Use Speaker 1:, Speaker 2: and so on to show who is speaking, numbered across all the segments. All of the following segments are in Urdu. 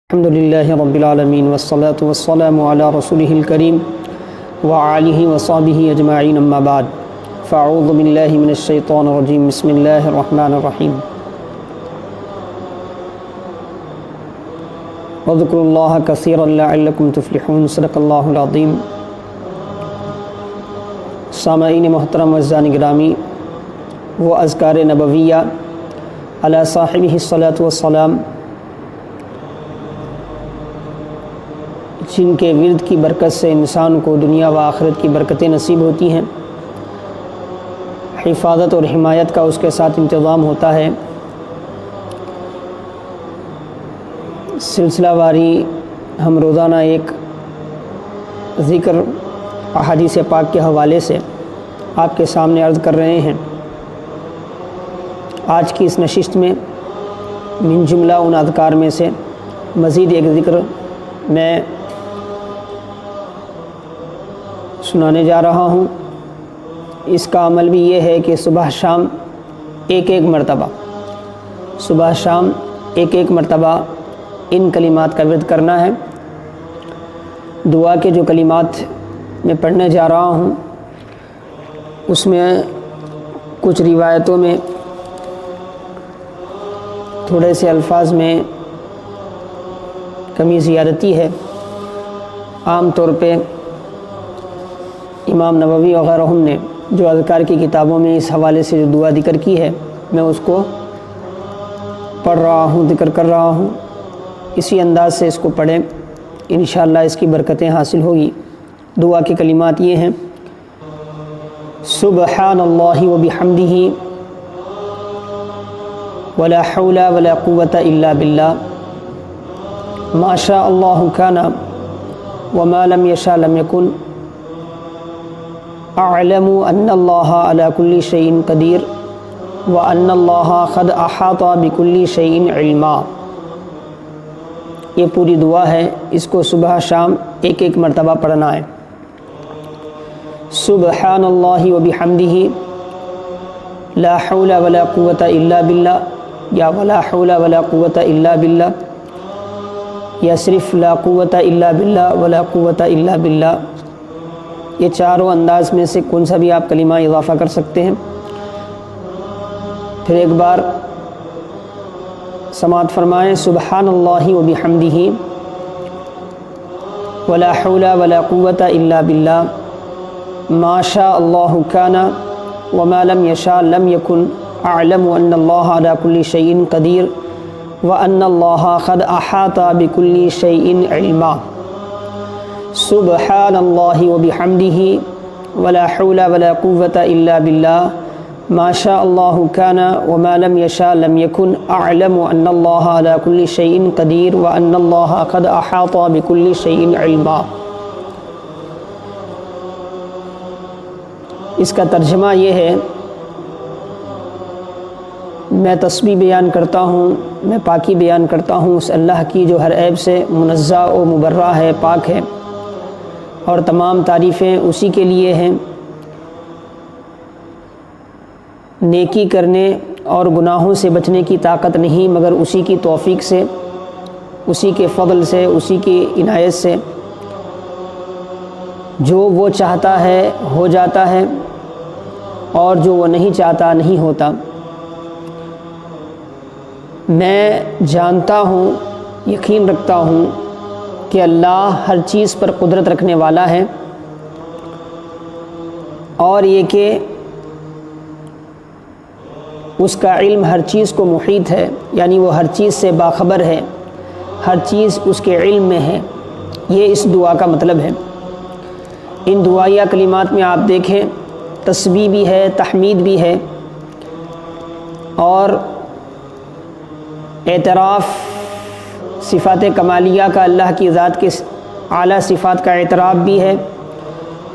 Speaker 1: الحمد للہ رب العالمین والصلاة والسلام علی رسولہ الکریم وآلہ وصحبہ اجمعین اما بعد فاعوذ باللہ من الشیطان الرجیم بسم اللہ الرحمن الرحیم واذکروا اللہ کثیرا لعلکم تفلحون صدق اللہ العظیم۔ سامعین محترم اعزائے گرامی، وہ اذکار نبویہ علی صاحبہ الصلاۃ والسلام جن کے ورد کی برکت سے انسان کو دنیا و آخرت کی برکتیں نصیب ہوتی ہیں، حفاظت اور حمایت کا اس کے ساتھ انتظام ہوتا ہے، سلسلہ واری ہم روزانہ ایک ذکر احادیث پاک کے حوالے سے آپ کے سامنے عرض کر رہے ہیں۔ آج کی اس نشست میں من جملہ ان اذکار میں سے مزید ایک ذکر میں سنانے جا رہا ہوں۔ اس کا عمل بھی یہ ہے کہ صبح شام ایک مرتبہ ان کلمات کا ورد کرنا ہے۔ دعا کے جو کلمات میں پڑھنے جا رہا ہوں اس میں کچھ روایتوں میں تھوڑے سے الفاظ میں کمی زیادتی ہے۔ عام طور پہ امام نووی وغیرہ نے جو اذکار کی کتابوں میں اس حوالے سے جو دعا ذکر کی ہے، میں اس کو پڑھ رہا ہوں، ذکر کر رہا ہوں۔ اسی انداز سے اس کو پڑھیں، انشاءاللہ اس کی برکتیں حاصل ہوگی۔ دعا کے کلمات یہ ہیں: سبحان اللہ و بحمدہ ولا حول ولا قوة الا باللہ ما شاء اللہ کان وما لم یشاء لم یکن اعلم ان اللہ علی کل شیء قدیر وان اللہ قد احاط بکل شیء علما۔ یہ پوری دعا ہے، اس کو صبح شام ایک مرتبہ پڑھنا ہے۔ سبحان اللہ و بحمدہ لا حول ولا قوة الا باللہ، یا ولا حول ولا قوة الا باللہ، یا صرف لا قوة الا باللہ ولا قوة الا باللہ۔ یہ چاروں انداز میں سے کون سا بھی آپ کلمہ اضافہ کر سکتے ہیں۔ پھر ایک بار سماعت فرمائیں: سبحان اللہ و بحمدہ ولا حول ولا قوة الا باللہ ما شاء اللہ کان وما لم یشاء لم یکن اعلم ان اللہ علی کل شیء قدیر وان اللہ قد احاط بکل شیء علما۔ سبحان اللہ و بحمدہ ولا حول ولا قوة الا باللہ ما شاء اللہ کان وما لم یشاء لم یکن اعلم ان اللہ علی کل شیء قدیر وان اللہ قد احاط بکل شیء علما۔ اس کا ترجمہ یہ ہے: میں تسبیح بیان کرتا ہوں، میں پاکی بیان کرتا ہوں اس اللہ کی جو ہر عیب سے منزہ و مبرہ ہے، پاک ہے، اور تمام تعریفیں اسی کے لیے ہیں۔ نیکی کرنے اور گناہوں سے بچنے کی طاقت نہیں مگر اسی کی توفیق سے، اسی کے فضل سے، اسی کی عنایت سے۔ جو وہ چاہتا ہے ہو جاتا ہے اور جو وہ نہیں چاہتا نہیں ہوتا۔ میں جانتا ہوں، یقین رکھتا ہوں کہ اللہ ہر چیز پر قدرت رکھنے والا ہے، اور یہ کہ اس کا علم ہر چیز کو محیط ہے، یعنی وہ ہر چیز سے باخبر ہے، ہر چیز اس کے علم میں ہے۔ یہ اس دعا کا مطلب ہے۔ ان دعائیہ کلمات میں آپ دیکھیں تسبیح بھی ہے، تحمید بھی ہے، اور اعتراف صفات کمالیہ کا، اللہ کی ذات کے اعلیٰ صفات کا اعتراف بھی ہے،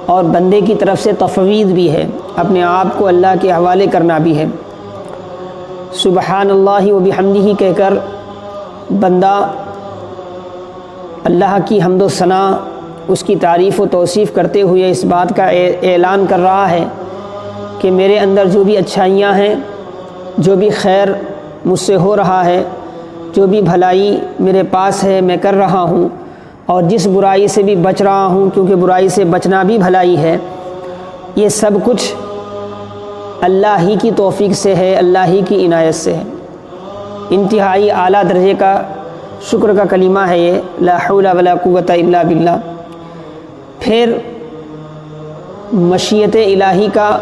Speaker 1: اور بندے کی طرف سے تفویض بھی ہے، اپنے آپ کو اللہ کے حوالے کرنا بھی ہے۔ سبحان اللہ و بحمدہ کہہ کر بندہ اللہ کی حمد و ثنا، اس کی تعریف و توصیف کرتے ہوئے اس بات کا اعلان کر رہا ہے کہ میرے اندر جو بھی اچھائیاں ہیں، جو بھی خیر مجھ سے ہو رہا ہے، جو بھی بھلائی میرے پاس ہے میں کر رہا ہوں، اور جس برائی سے بھی بچ رہا ہوں، کیونکہ برائی سے بچنا بھی بھلائی ہے، یہ سب کچھ اللہ ہی کی توفیق سے ہے، اللہ ہی کی عنایت سے ہے۔ انتہائی اعلیٰ درجے کا شکر کا کلمہ ہے یہ، لا حول ولا قوت الا باللہ۔ پھر مشیت الہی کا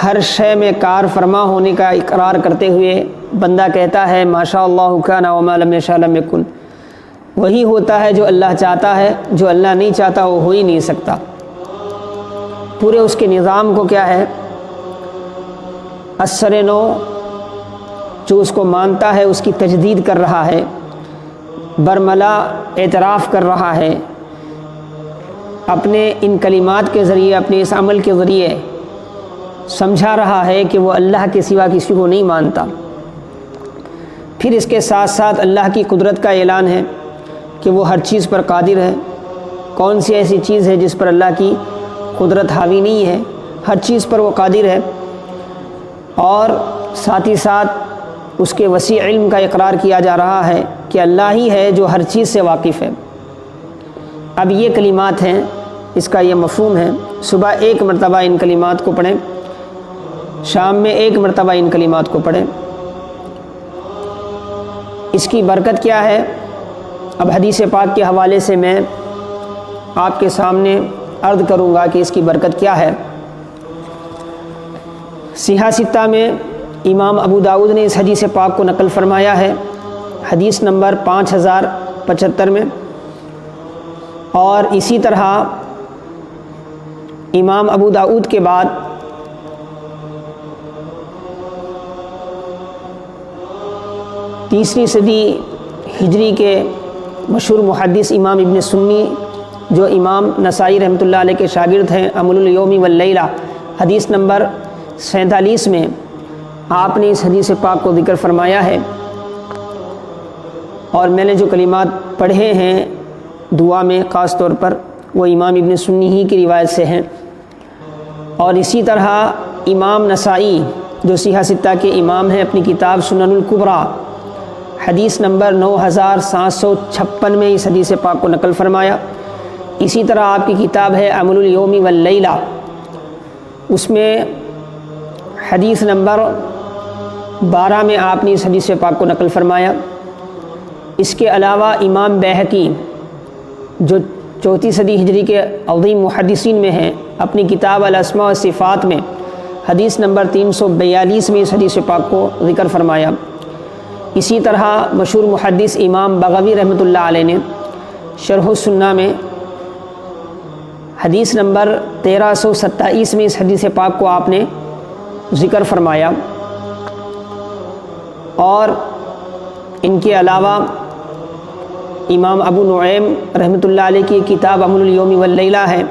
Speaker 1: ہر شے میں کار فرما ہونے کا اقرار کرتے ہوئے بندہ کہتا ہے ما شاء اللہ کان وما لم یشاء لم یکن۔ وہی ہوتا ہے جو اللہ چاہتا ہے، جو اللہ نہیں چاہتا وہ ہو ہی نہیں سکتا۔ پورے اس کے نظام کو کیا ہے، اثر نو جو اس کو مانتا ہے اس کی تجدید کر رہا ہے، برملا اعتراف کر رہا ہے، اپنے ان کلمات کے ذریعے، اپنے اس عمل کے ذریعے سمجھا رہا ہے کہ وہ اللہ کے سوا کسی کو نہیں مانتا۔ پھر اس کے ساتھ ساتھ اللہ کی قدرت کا اعلان ہے کہ وہ ہر چیز پر قادر ہے۔ کون سی ایسی چیز ہے جس پر اللہ کی قدرت حاوی نہیں ہے؟ ہر چیز پر وہ قادر ہے۔ اور ساتھ ہی ساتھ اس کے وسیع علم کا اقرار کیا جا رہا ہے کہ اللہ ہی ہے جو ہر چیز سے واقف ہے۔ اب یہ کلمات ہیں، اس کا یہ مفہوم ہے۔ صبح ایک مرتبہ ان کلمات کو پڑھیں، شام میں ایک مرتبہ ان کلمات کو پڑھیں۔ اس کی برکت کیا ہے؟ اب حدیث پاک کے حوالے سے میں آپ کے سامنے عرض کروں گا کہ اس کی برکت کیا ہے۔ صحیح ستہ میں امام ابو داؤد نے اس حدیث پاک کو نقل فرمایا ہے، حدیث نمبر 5075 میں، اور اسی طرح امام ابو داؤد کے بعد تیسری صدی ہجری کے مشہور محدث امام ابن سنی، جو امام نسائی رحمۃ اللہ علیہ کے شاگرد ہیں، عمل الیوم واللیلہ حدیث نمبر 47 میں آپ نے اس حدیث پاک کو ذکر فرمایا ہے۔ اور میں نے جو کلمات پڑھے ہیں دعا میں خاص طور پر، وہ امام ابن سنی ہی کی روایت سے ہیں۔ اور اسی طرح امام نسائی جو صحیح ستہ کے امام ہیں، اپنی کتاب سنن الکبریٰ حدیث نمبر 9756 میں اس حدیث پاک کو نقل فرمایا۔ اسی طرح آپ کی کتاب ہے عمل الیوم واللیلہ، اس میں حدیث نمبر 12 میں آپ نے اس حدیث پاک کو نقل فرمایا۔ اس کے علاوہ امام بیہقی جو 4 صدی ہجری کے عظیم محدثین میں ہیں، اپنی کتاب الاسماء والصفات میں حدیث نمبر 342 میں اس حدیث پاک کو ذکر فرمایا۔ اسی طرح مشہور محدث امام بغوی رحمۃ اللہ علیہ نے شرح السنہ میں حدیث نمبر 1327 میں اس حدیث پاک کو آپ نے ذکر فرمایا۔ اور ان کے علاوہ امام ابو نعیم رحمۃ اللہ علیہ کی کتاب عمل الیوم واللیلہ ہے،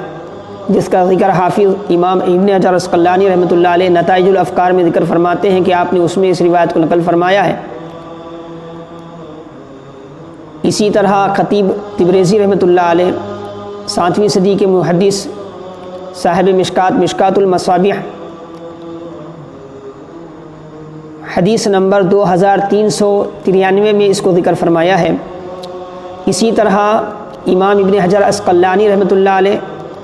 Speaker 1: جس کا ذکر حافظ امام ابن حجر عسقلانی رحمۃ اللہ علیہ نتائج الافکار میں ذکر فرماتے ہیں کہ آپ نے اس میں اس روایت کو نقل فرمایا ہے۔ اسی طرح خطیب تبریزی رحمۃ اللہ علیہ 7ویں صدی کے محدث صاحب مشکات المصابیح حدیث نمبر 2393 میں اس کو ذکر فرمایا ہے۔ اسی طرح امام ابن حجر عسقلانی رحمۃ اللہ علیہ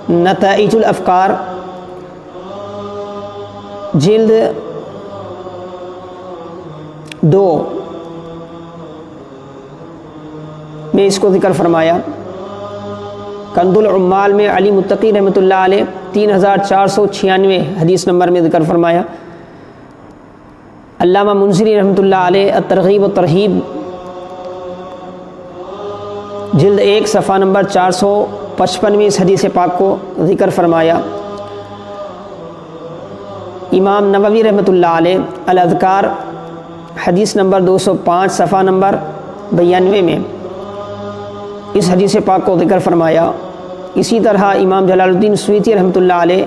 Speaker 1: نتائج الافکار جلد 2 میں اس کو ذکر فرمایا۔ کنز العمال میں علی متقی رحمۃ اللہ علیہ 3496 حدیث نمبر میں ذکر فرمایا۔ علامہ منذری رحمۃ اللہ علیہ الترغیب و ترہیب جلد 1 صفحہ نمبر 455 میں اس حدیث پاک کو ذکر فرمایا۔ امام نووی رحمۃ اللہ علیہ الاذکار حدیث نمبر 205 صفحہ نمبر 92 میں اس حدیث پاک کو ذکر فرمایا۔ اسی طرح امام جلال الدین سیوطی رحمۃ اللہ علیہ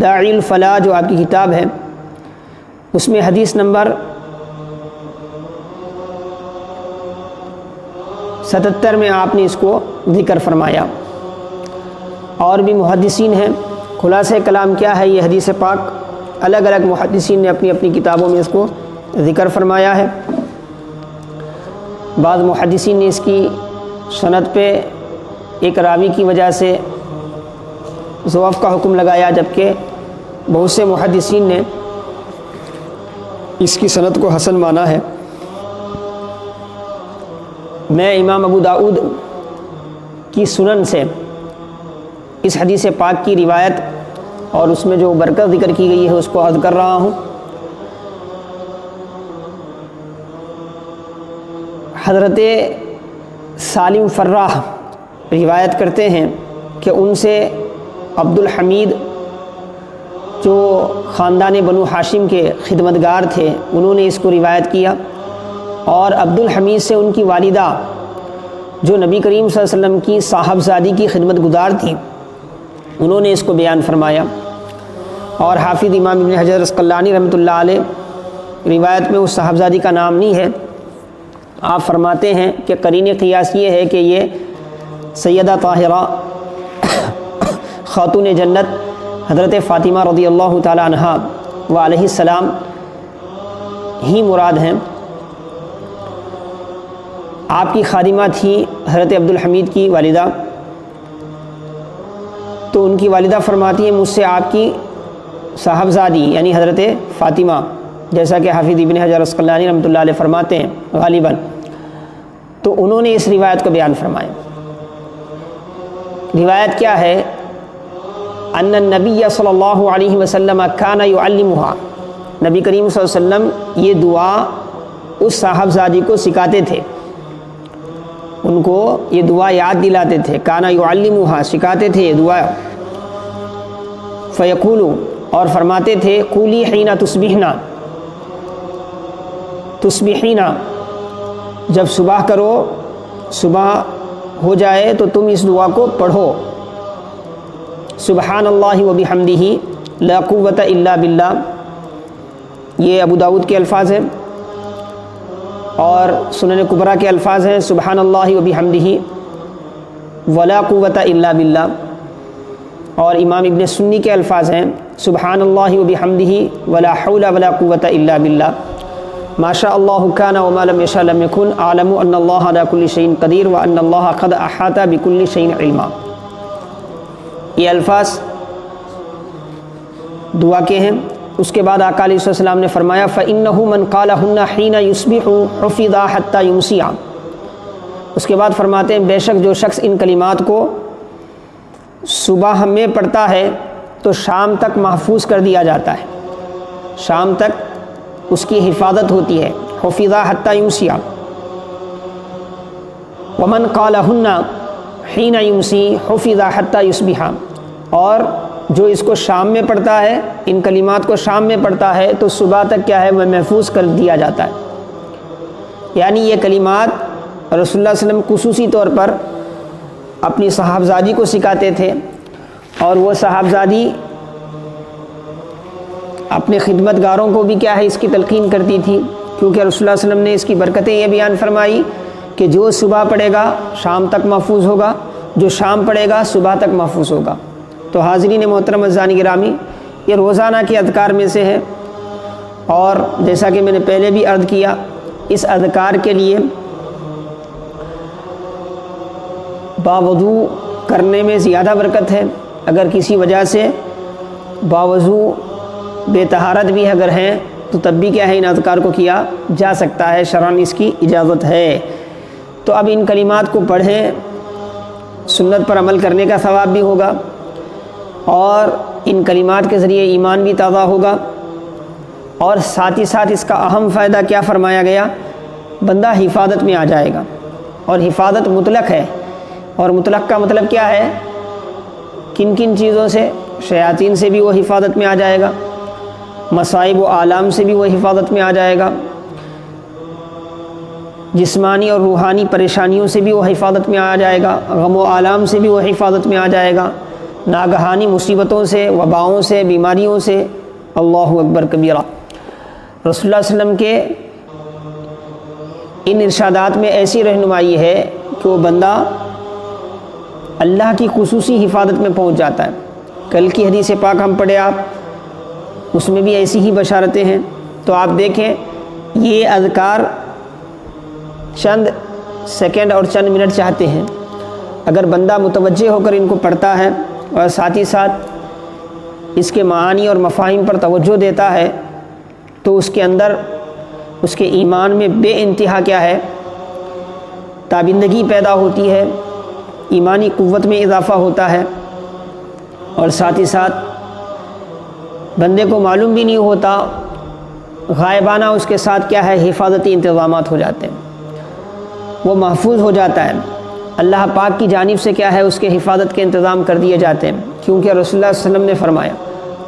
Speaker 1: داعی الفلاح جو آپ کی کتاب ہے، اس میں حدیث نمبر 77 میں آپ نے اس کو ذکر فرمایا۔ اور بھی محدثین ہیں، خلاصہ کلام کیا ہے، یہ حدیث پاک الگ الگ محدثین نے اپنی اپنی کتابوں میں اس کو ذکر فرمایا ہے۔ بعض محدثین نے اس کی سند پہ ایک راوی کی وجہ سے ضعف کا حکم لگایا، جبکہ بہت سے محدثین نے اس کی سند کو حسن مانا ہے۔ میں امام ابو داؤد کی سنن سے اس حدیث پاک کی روایت اور اس میں جو برکت ذکر کی گئی ہے اس کو عرض کر رہا ہوں۔ حضرت سالم فراح روایت کرتے ہیں کہ ان سے عبد الحمید جو خاندان بنو ہاشم کے خدمتگار تھے انہوں نے اس کو روایت کیا، اور عبد الحمید سے ان کی والدہ جو نبی کریم صلی اللہ علیہ وسلم کی صاحبزادی کی خدمت گزار تھیں انہوں نے اس کو بیان فرمایا۔ اور حافظ امام ابن حجر عسقلانی رحمۃ اللہ علیہ روایت میں اس صاحبزادی کا نام نہیں ہے، آپ فرماتے ہیں کہ قرین قیاس یہ ہے کہ یہ سیدہ طاہرہ خاتون جنت حضرت فاطمہ رضی اللہ تعالی عنہا و علیہ السلام ہی مراد ہیں۔ آپ کی خادمہ تھی حضرت عبد الحمید کی والدہ، تو ان کی والدہ فرماتی ہیں مجھ سے آپ کی صاحبزادی یعنی حضرت فاطمہ، جیسا کہ حافظ ابن حجر عسقلانی رحمۃ اللہ علیہ فرماتے ہیں غالباً، تو انہوں نے اس روایت کو بیان فرمایا۔ روایت کیا ہے؟ ان النبی صلی اللہ علیہ وسلم کان یعلمھا، نبی کریم صلی اللہ علیہ وسلم یہ دعا اس صاحبزادی کو سکھاتے تھے، ان کو یہ دعا یاد دلاتے تھے، کان یعلمھا سکھاتے تھے یہ دعا۔ فیقول، اور فرماتے تھے قولی حین تصبحنا، تصبحینا جب صبح کرو، صبح ہو جائے تو تم اس دعا کو پڑھو، سبحان اللہ و بحمدہ لا قوت الا باللہ، یہ ابو داؤد کے الفاظ ہیں، اور سنن کبریٰ کے الفاظ ہیں سبحان اللہ و بحمدہ ولا قوت الا باللہ، اور امام ابن سنی کے الفاظ ہیں سبحان اللہ و بحمدہ ولا حول ولا قوت الا باللہ، ما شاء اللہ کان وما لم یشاء لم یکن، اعلم ان اللہ علی کل شیء قدیر وان اللہ قد احاط بکل شیء علما۔ یہ الفاظ دعا کے ہیں۔ اس کے بعد آقا علیہ السلام نے فرمایا فإنہ من قالہن حین یصبح حفظ حتی یمسی، اس کے بعد فرماتے ہیں بے شک جو شخص ان کلمات کو صبح میں پڑھتا ہے تو شام تک محفوظ کر دیا جاتا ہے، شام تک اس کی حفاظت ہوتی ہے، حفظ حتی یمسی۔ ومن قالہن حین یمسی حفظ حتی یصبح، اور جو اس کو شام میں پڑھتا ہے، ان کلمات کو شام میں پڑھتا ہے تو صبح تک کیا ہے وہ محفوظ کر دیا جاتا ہے۔ یعنی یہ کلمات رسول اللہ صلی اللہ علیہ وسلم خصوصی طور پر اپنی صاحبزادی کو سکھاتے تھے، اور وہ صاحبزادی اپنے خدمت گاروں کو بھی کیا ہے اس کی تلقین کرتی تھی، کیونکہ رسول اللہ صلی اللہ علیہ وسلم نے اس کی برکتیں یہ بیان فرمائی کہ جو صبح پڑھے گا شام تک محفوظ ہوگا، جو شام پڑھے گا صبح تک محفوظ ہوگا۔ تو حاضرین محترم اعزائے گرامی، یہ روزانہ کے اذکار میں سے ہے، اور جیسا کہ میں نے پہلے بھی عرض کیا اس اذکار کے لیے باوضو کرنے میں زیادہ برکت ہے۔ اگر کسی وجہ سے باوضو بے طہارت بھی اگر ہیں تو تب بھی کیا ہے ان اذکار کو کیا جا سکتا ہے، شرعاً اس کی اجازت ہے۔ تو اب ان کلمات کو پڑھیں، سنت پر عمل کرنے کا ثواب بھی ہوگا، اور ان کلمات کے ذریعے ایمان بھی تازہ ہوگا، اور ساتھ ہی ساتھ اس کا اہم فائدہ کیا فرمایا گیا، بندہ حفاظت میں آ جائے گا، اور حفاظت مطلق ہے، اور مطلق کا مطلب کیا ہے، کن کن چیزوں سے، شیاطین سے بھی وہ حفاظت میں آ جائے گا، مصائب و آلام سے بھی وہ حفاظت میں آ جائے گا، جسمانی اور روحانی پریشانیوں سے بھی وہ حفاظت میں آ جائے گا، غم و آلام سے بھی وہ حفاظت میں آ جائے گا، ناگہانی مصیبتوں سے، وباؤں سے، بیماریوں سے۔ اللہ اکبر کبیرہ۔ رسول اللہ صلی اللہ علیہ وسلم کے ان ارشادات میں ایسی رہنمائی ہے کہ وہ بندہ اللہ کی خصوصی حفاظت میں پہنچ جاتا ہے۔ کل کی حدیث پاک ہم پڑھے آپ، اس میں بھی ایسی ہی بشارتیں ہیں۔ تو آپ دیکھیں یہ اذکار چند سیکنڈ اور چند منٹ چاہتے ہیں، اگر بندہ متوجہ ہو کر ان کو پڑھتا ہے اور ساتھ ہی ساتھ اس کے معانی اور مفاہیم پر توجہ دیتا ہے تو اس کے اندر اس کے ایمان میں بے انتہا کیا ہے تابندگی پیدا ہوتی ہے، ایمانی قوت میں اضافہ ہوتا ہے، اور ساتھ ہی ساتھ بندے کو معلوم بھی نہیں ہوتا، غائبانہ اس کے ساتھ کیا ہے حفاظتی انتظامات ہو جاتے ہیں، وہ محفوظ ہو جاتا ہے، اللہ پاک کی جانب سے کیا ہے اس کے حفاظت کے انتظام کر دیے جاتے ہیں، کیونکہ رسول اللہ صلی اللہ علیہ وسلم نے فرمایا،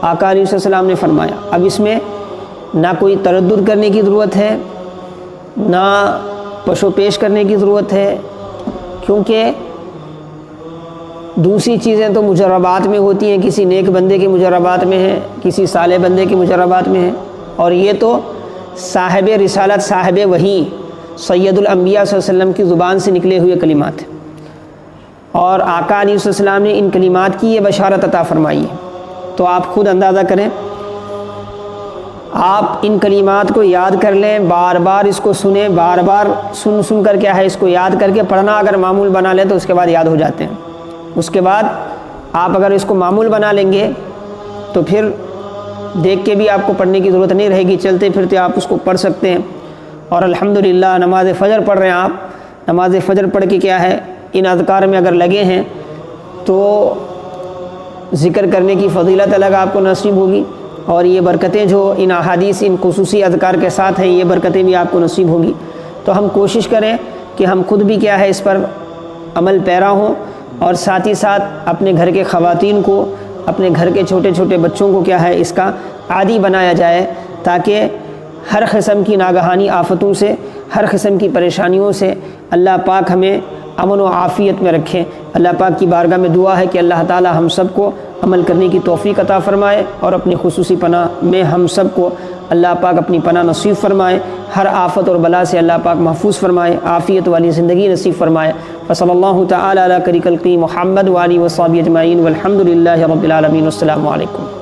Speaker 1: آقا علیہ السلام نے فرمایا۔ اب اس میں نہ کوئی تردد کرنے کی ضرورت ہے، نہ پشو پیش کرنے کی ضرورت ہے، کیونکہ دوسری چیزیں تو مجربات میں ہوتی ہیں، کسی نیک بندے کے مجربات میں ہیں، کسی صالح بندے کے مجربات میں ہیں، اور یہ تو صاحب رسالت صاحب وحی سید الانبیاء صلی اللہ علیہ وسلم کی زبان سے نکلے ہوئے کلمات ہیں، اور آقا علیہ السلام نے ان کلمات کی یہ بشارت عطا فرمائی ہے۔ تو آپ خود اندازہ کریں، آپ ان کلمات کو یاد کر لیں، بار بار اس کو سنیں، بار بار سن کر کیا ہے اس کو یاد کر کے پڑھنا اگر معمول بنا لیں تو اس کے بعد یاد ہو جاتے ہیں۔ اس کے بعد آپ اگر اس کو معمول بنا لیں گے تو پھر دیکھ کے بھی آپ کو پڑھنے کی ضرورت نہیں رہے گی، چلتے پھرتے آپ اس کو پڑھ سکتے ہیں۔ اور الحمدللہ نماز فجر پڑھ رہے ہیں آپ، نماز فجر پڑھ کے کیا ہے ان اذکار میں اگر لگے ہیں تو ذکر کرنے کی فضیلت الگ آپ کو نصیب ہوگی، اور یہ برکتیں جو ان احادیث ان خصوصی اذکار کے ساتھ ہیں یہ برکتیں بھی آپ کو نصیب ہوگی۔ تو ہم کوشش کریں کہ ہم خود بھی کیا ہے اس پر عمل پیرا ہوں، اور ساتھ ہی ساتھ اپنے گھر کے خواتین کو، اپنے گھر کے چھوٹے چھوٹے بچوں کو کیا ہے اس کا عادی بنایا جائے، تاکہ ہر قسم کی ناگہانی آفتوں سے، ہر قسم کی پریشانیوں سے اللہ پاک ہمیں امن و عافیت میں رکھیں۔ اللہ پاک کی بارگاہ میں دعا ہے کہ اللہ تعالی ہم سب کو عمل کرنے کی توفیق عطا فرمائے، اور اپنی خصوصی پناہ میں ہم سب کو اللہ پاک اپنی پناہ نصیب فرمائے، ہر آفت اور بلا سے اللہ پاک محفوظ فرمائے، عافیت والی زندگی نصیب فرمائے۔ وصلی اللہ تعالی علی خیر خلقہ محمد وآلہ وصحبہ اجمعین والحمد للہ رب العالمین۔ السلام علیکم۔